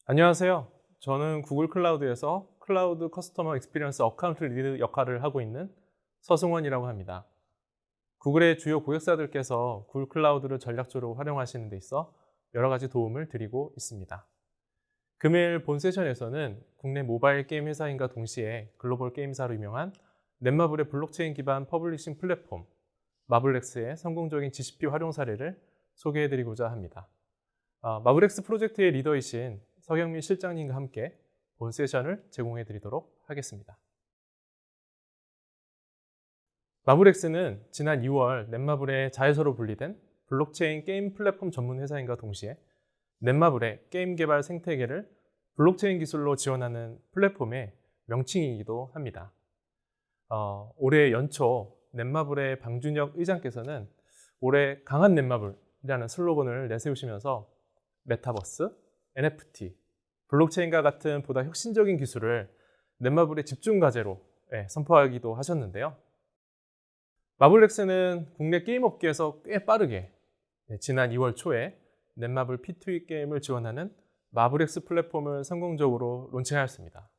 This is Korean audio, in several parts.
안녕하세요. 저는 구글 클라우드에서 클라우드 커스터머 익스피리언스 어카운트 리드 역할을 하고 있는 서승원이라고 합니다. 구글의 주요 고객사들께서 구글 클라우드를 전략적으로 활용하시는 데 있어 여러 가지 도움을 드리고 있습니다. 금일 본 세션에서는 국내 모바일 게임 회사인과 동시에 글로벌 게임사로 유명한 넷마블의 블록체인 기반 퍼블리싱 플랫폼 마블렉스의 성공적인 GCP 활용 사례를 소개해드리고자 합니다. 마블렉스 프로젝트의 리더이신 서경민 실장님과 함께 본 세션을 제공해 드리도록 하겠습니다. 마블렉스는 지난 2월 넷마블의 자회사로 분리된 블록체인 게임 플랫폼 전문 회사인과 동시에 넷마블의 게임 개발 생태계를 블록체인 기술로 지원하는 플랫폼의 명칭이기도 합니다. 올해 연초 넷마블의 방준혁 의장께서는 올해 강한 넷마블이라는 슬로건을 내세우시면서 메타버스, NFT, 블록체인과 같은 보다 혁신적인 기술을 넷마블의 집중 과제로 선포하기도 하셨는데요. 마블렉스는 국내 게임 업계에서 꽤 빠르게 지난 2월 초에 넷마블 P2E 게임을 지원하는 마블렉스 플랫폼을 성공적으로 론칭하였습니다.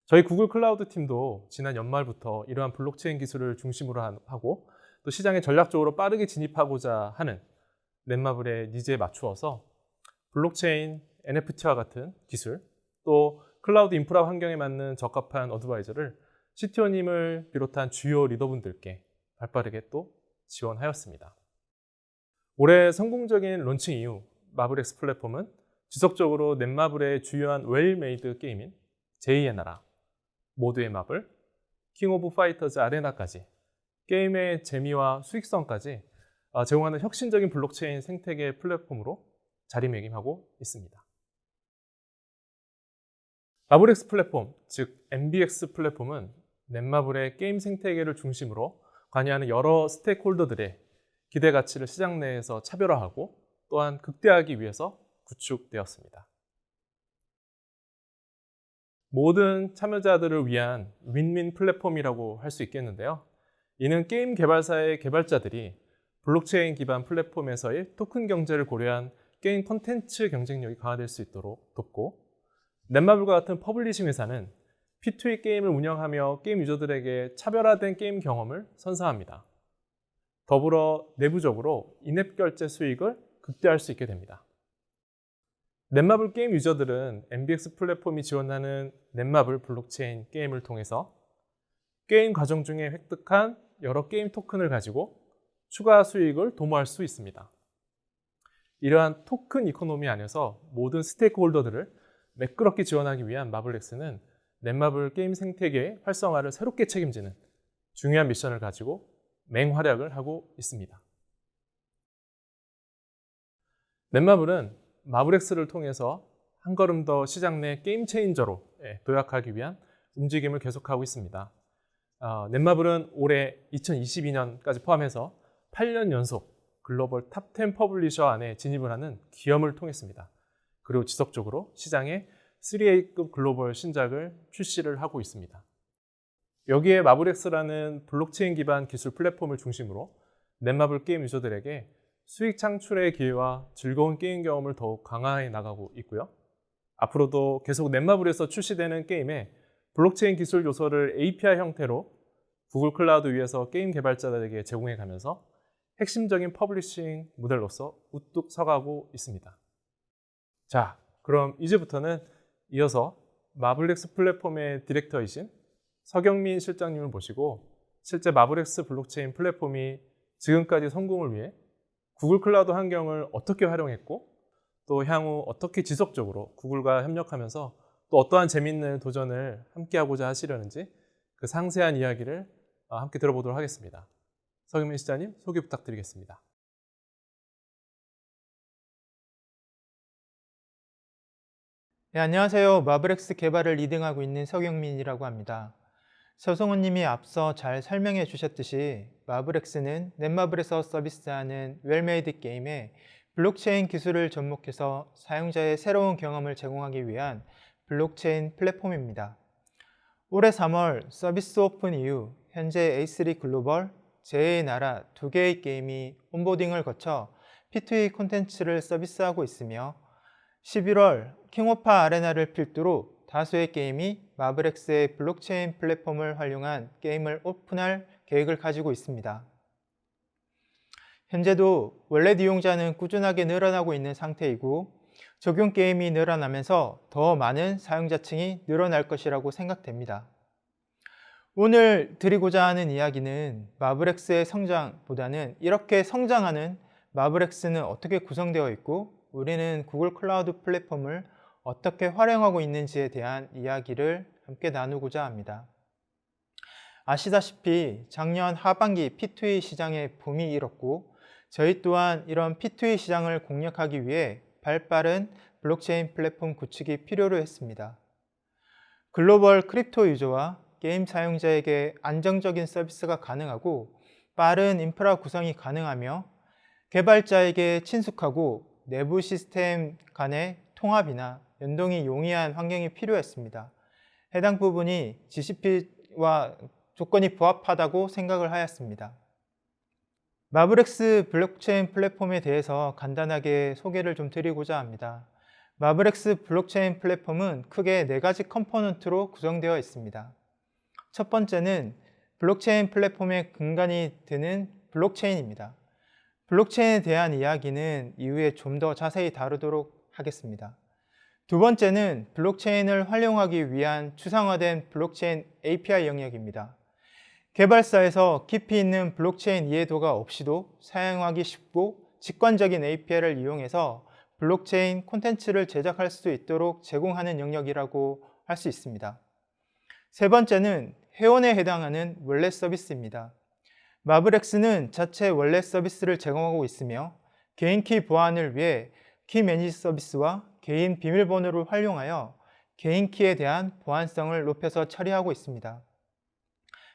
저희 구글 클라우드 팀도 지난 연말부터 이러한 블록체인 기술을 중심으로 하고 또 시장에 전략적으로 빠르게 진입하고자 하는 넷마블의 니즈에 맞추어서 블록체인, NFT와 같은 기술, 또 클라우드 인프라 환경에 맞는 적합한 어드바이저를 CTO님을 비롯한 주요 리더분들께 발빠르게 또 지원하였습니다. 올해 성공적인 론칭 이후 마블렉스 플랫폼은 지속적으로 넷마블의 주요한 웰메이드 게임인 제2의 나라, 모두의 마블, 킹 오브 파이터즈 아레나까지 게임의 재미와 수익성까지 제공하는 혁신적인 블록체인 생태계 플랫폼으로 자리매김하고 있습니다. 마블렉스 플랫폼, 즉 MBX 플랫폼은 넷마블의 게임 생태계를 중심으로 관여하는 여러 스테이크홀더들의 기대 가치를 시장 내에서 차별화하고 또한 극대화하기 위해서 구축되었습니다. 모든 참여자들을 위한 윈윈 플랫폼이라고 할 수 있겠는데요. 이는 게임 개발사의 개발자들이 블록체인 기반 플랫폼에서의 토큰 경제를 고려한 게임 콘텐츠 경쟁력이 강화될 수 있도록 돕고, 넷마블과 같은 퍼블리싱 회사는 P2E 게임을 운영하며 게임 유저들에게 차별화된 게임 경험을 선사합니다. 더불어 내부적으로 인앱 결제 수익을 극대화할 수 있게 됩니다. 넷마블 게임 유저들은 MBX 플랫폼이 지원하는 넷마블 블록체인 게임을 통해서 게임 과정 중에 획득한 여러 게임 토큰을 가지고 추가 수익을 도모할 수 있습니다. 이러한 토큰 이코노미 안에서 모든 스테이크홀더들을 매끄럽게 지원하기 위한 마블렉스는 넷마블 게임 생태계의 활성화를 새롭게 책임지는 중요한 미션을 가지고 맹활약을 하고 있습니다. 넷마블은 마블렉스를 통해서 한 걸음 더 시장 내 게임 체인저로 도약하기 위한 움직임을 계속하고 있습니다. 넷마블은 올해 2022년까지 포함해서 8년 연속 글로벌 탑 10 퍼블리셔 안에 진입을 하는 기염을 통했습니다. 그리고 지속적으로 시장에 3A급 글로벌 신작을 출시를 하고 있습니다. 여기에 마블렉스라는 블록체인 기반 기술 플랫폼을 중심으로 넷마블 게임 유저들에게 수익 창출의 기회와 즐거운 게임 경험을 더욱 강화해 나가고 있고요. 앞으로도 계속 넷마블에서 출시되는 게임에 블록체인 기술 요소를 API 형태로 구글 클라우드 위에서 게임 개발자들에게 제공해 가면서 핵심적인 퍼블리싱 모델로서 우뚝 서가고 있습니다. 자, 그럼 이제부터는 이어서 마블렉스 플랫폼의 디렉터이신 서경민 실장님을 모시고 실제 마블렉스 블록체인 플랫폼이 지금까지 성공을 위해 구글 클라우드 환경을 어떻게 활용했고 또 향후 어떻게 지속적으로 구글과 협력하면서 또 어떠한 재미있는 도전을 함께 하고자 하시려는지 그 상세한 이야기를 함께 들어보도록 하겠습니다. 서경민 실장님 소개 부탁드리겠습니다. 네, 안녕하세요. 마블렉스 개발을 리딩하고 있는 서경민이라고 합니다. 서성훈 님이 앞서 잘 설명해 주셨듯이 마블엑스는 넷마블에서 서비스하는 웰메이드 게임에 블록체인 기술을 접목해서 사용자의 새로운 경험을 제공하기 위한 블록체인 플랫폼입니다. 올해 3월 서비스 오픈 이후 현재 A3 글로벌, 제2의 나라 2개의 게임이 온보딩을 거쳐 P2E 콘텐츠를 서비스하고 있으며 11월 킹오파 아레나를 필두로 다수의 게임이 마블엑스의 블록체인 플랫폼을 활용한 게임을 오픈할 계획을 가지고 있습니다. 현재도 원래 이용자는 꾸준하게 늘어나고 있는 상태이고 적용 게임이 늘어나면서 더 많은 사용자층이 늘어날 것이라고 생각됩니다. 오늘 드리고자 하는 이야기는 마블엑스의 성장보다는 이렇게 성장하는 마블엑스는 어떻게 구성되어 있고 우리는 구글 클라우드 플랫폼을 어떻게 활용하고 있는지에 대한 이야기를 함께 나누고자 합니다. 아시다시피 작년 하반기 P2E 시장의 붐이 일었고 저희 또한 이런 P2E 시장을 공략하기 위해 발빠른 블록체인 플랫폼 구축이 필요로 했습니다. 글로벌 크립토 유저와 게임 사용자에게 안정적인 서비스가 가능하고 빠른 인프라 구성이 가능하며 개발자에게 친숙하고 내부 시스템 간의 통합이나 연동이 용이한 환경이 필요했습니다. 해당 부분이 GCP와 조건이 부합하다고 생각을 하였습니다. 마블엑스 블록체인 플랫폼에 대해서 간단하게 소개를 좀 드리고자 합니다. 마블엑스 블록체인 플랫폼은 크게 4가지 컴포넌트로 구성되어 있습니다. 첫 번째는 블록체인 플랫폼의 근간이 되는 블록체인입니다. 블록체인에 대한 이야기는 이후에 좀 더 자세히 다루도록 하겠습니다. 두 번째는 블록체인을 활용하기 위한 추상화된 블록체인 API 영역입니다. 개발사에서 깊이 있는 블록체인 이해도가 없이도 사용하기 쉽고 직관적인 API를 이용해서 블록체인 콘텐츠를 제작할 수 있도록 제공하는 영역이라고 할 수 있습니다. 세 번째는 회원에 해당하는 원래 서비스입니다. 마블엑스는 자체 원래 서비스를 제공하고 있으며 개인키 보안을 위해 키 매니지 서비스와 개인 비밀번호를 활용하여 개인키에 대한 보안성을 높여서 처리하고 있습니다.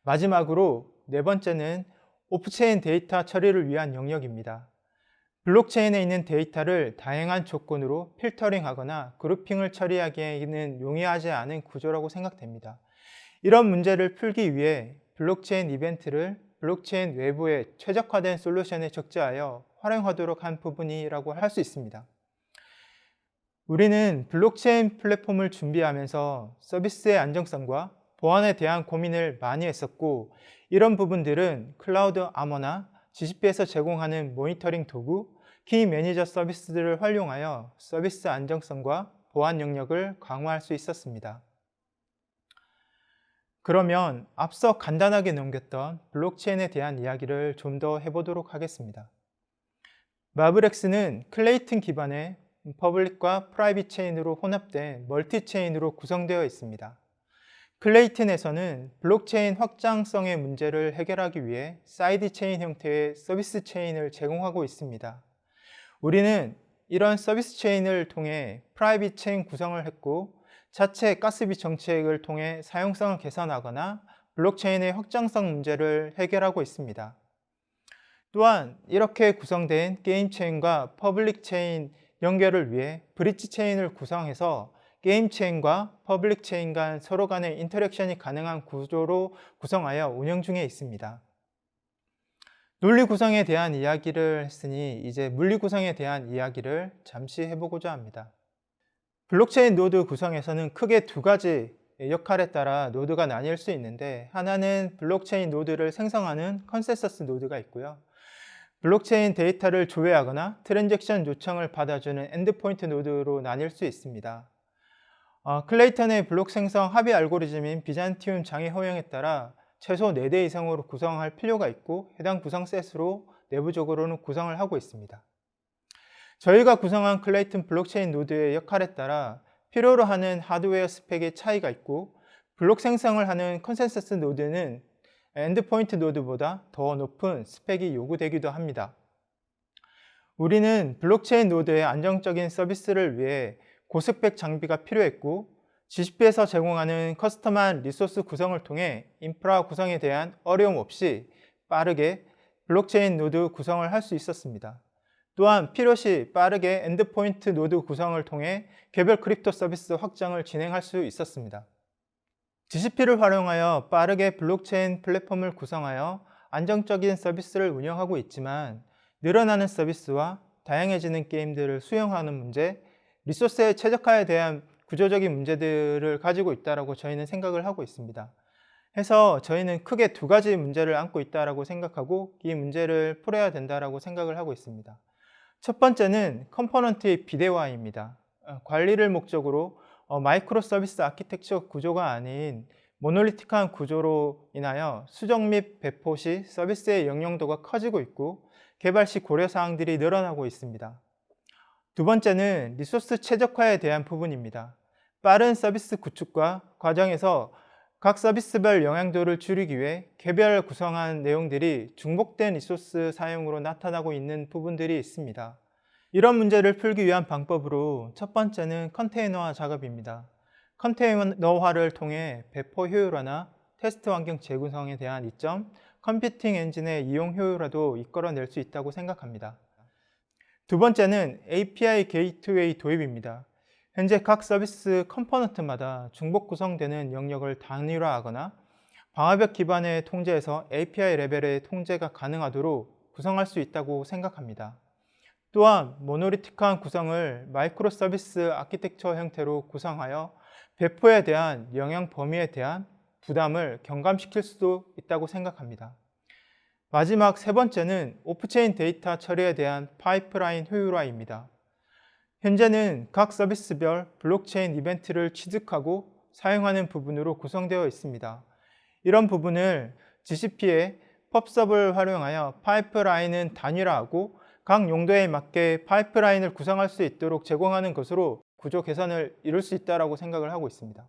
마지막으로 네 번째는 오프체인 데이터 처리를 위한 영역입니다. 블록체인에 있는 데이터를 다양한 조건으로 필터링하거나 그룹핑을 처리하기에는 용이하지 않은 구조라고 생각됩니다. 이런 문제를 풀기 위해 블록체인 이벤트를 블록체인 외부의 최적화된 솔루션에 적재하여 활용하도록 한 부분이라고 할 수 있습니다. 우리는 블록체인 플랫폼을 준비하면서 서비스의 안정성과 보안에 대한 고민을 많이 했었고 이런 부분들은 클라우드 아머나 GCP에서 제공하는 모니터링 도구, 키 매니저 서비스들을 활용하여 서비스 안정성과 보안 영역을 강화할 수 있었습니다. 그러면 앞서 간단하게 넘겼던 블록체인에 대한 이야기를 좀 더 해보도록 하겠습니다. 마블엑스는 클레이튼 기반의 퍼블릭과 프라이빗 체인으로 혼합된 멀티 체인으로 구성되어 있습니다. 클레이튼에서는 블록체인 확장성의 문제를 해결하기 위해 사이드 체인 형태의 서비스 체인을 제공하고 있습니다. 우리는 이런 서비스 체인을 통해 프라이빗 체인 구성을 했고 자체 가스비 정책을 통해 사용성을 개선하거나 블록체인의 확장성 문제를 해결하고 있습니다. 또한 이렇게 구성된 게임 체인과 퍼블릭 체인 연결을 위해 브릿지 체인을 구성해서 게임 체인과 퍼블릭 체인 간 서로 간의 인터랙션이 가능한 구조로 구성하여 운영 중에 있습니다. 논리 구성에 대한 이야기를 했으니 이제 물리 구성에 대한 이야기를 잠시 해보고자 합니다. 블록체인 노드 구성에서는 크게 2가지 역할에 따라 노드가 나뉠 수 있는데 하나는 블록체인 노드를 생성하는 컨센서스 노드가 있고요. 블록체인 데이터를 조회하거나 트랜잭션 요청을 받아주는 엔드포인트 노드로 나뉠 수 있습니다. 클레이턴의 블록 생성 합의 알고리즘인 비잔티움 장애 허용에 따라 최소 4대 이상으로 구성할 필요가 있고 해당 구성 셋으로 내부적으로는 구성을 하고 있습니다. 저희가 구성한 클레이튼 블록체인 노드의 역할에 따라 필요로 하는 하드웨어 스펙의 차이가 있고 블록 생성을 하는 컨센서스 노드는 엔드포인트 노드보다 더 높은 스펙이 요구되기도 합니다. 우리는 블록체인 노드의 안정적인 서비스를 위해 고스펙 장비가 필요했고 GCP에서 제공하는 커스텀한 리소스 구성을 통해 인프라 구성에 대한 어려움 없이 빠르게 블록체인 노드 구성을 할 수 있었습니다. 또한 필요시 빠르게 엔드포인트 노드 구성을 통해 개별 크립토 서비스 확장을 진행할 수 있었습니다. GCP를 활용하여 빠르게 블록체인 플랫폼을 구성하여 안정적인 서비스를 운영하고 있지만 늘어나는 서비스와 다양해지는 게임들을 수용하는 문제, 리소스의 최적화에 대한 구조적인 문제들을 가지고 있다고 저희는 생각을 하고 있습니다. 해서 저희는 크게 두 가지 문제를 안고 있다고 생각하고 이 문제를 풀어야 된다고 생각을 하고 있습니다. 첫 번째는 컴포넌트의 비대화입니다. 관리를 목적으로 마이크로 서비스 아키텍처 구조가 아닌 모놀리틱한 구조로 인하여 수정 및 배포 시 서비스의 영용도가 커지고 있고 개발 시 고려사항들이 늘어나고 있습니다. 두 번째는 리소스 최적화에 대한 부분입니다. 빠른 서비스 구축과 과정에서 각 서비스별 영향도를 줄이기 위해 개별 구성한 내용들이 중복된 리소스 사용으로 나타나고 있는 부분들이 있습니다. 이런 문제를 풀기 위한 방법으로 첫 번째는 컨테이너화 작업입니다. 컨테이너화를 통해 배포 효율화나 테스트 환경 재구성에 대한 이점, 컴퓨팅 엔진의 이용 효율화도 이끌어낼 수 있다고 생각합니다. 두 번째는 API 게이트웨이 도입입니다. 현재 각 서비스 컴포넌트마다 중복 구성되는 영역을 단일화하거나 방화벽 기반의 통제에서 API 레벨의 통제가 가능하도록 구성할 수 있다고 생각합니다. 또한 모노리틱한 구성을 마이크로 서비스 아키텍처 형태로 구성하여 배포에 대한 영향 범위에 대한 부담을 경감시킬 수도 있다고 생각합니다. 마지막 세 번째는 오프체인 데이터 처리에 대한 파이프라인 효율화입니다. 현재는 각 서비스별 블록체인 이벤트를 취득하고 사용하는 부분으로 구성되어 있습니다. 이런 부분을 GCP의 펍섭을 활용하여 파이프라인은 단일화하고 각 용도에 맞게 파이프라인을 구성할 수 있도록 제공하는 것으로 구조 개선을 이룰 수 있다고 생각을 하고 있습니다.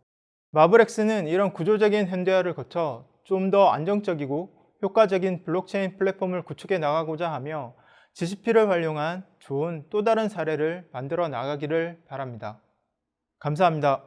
마블엑스는 이런 구조적인 현대화를 거쳐 좀 더 안정적이고 효과적인 블록체인 플랫폼을 구축해 나가고자 하며 GCP를 활용한 좋은 또 다른 사례를 만들어 나가기를 바랍니다. 감사합니다.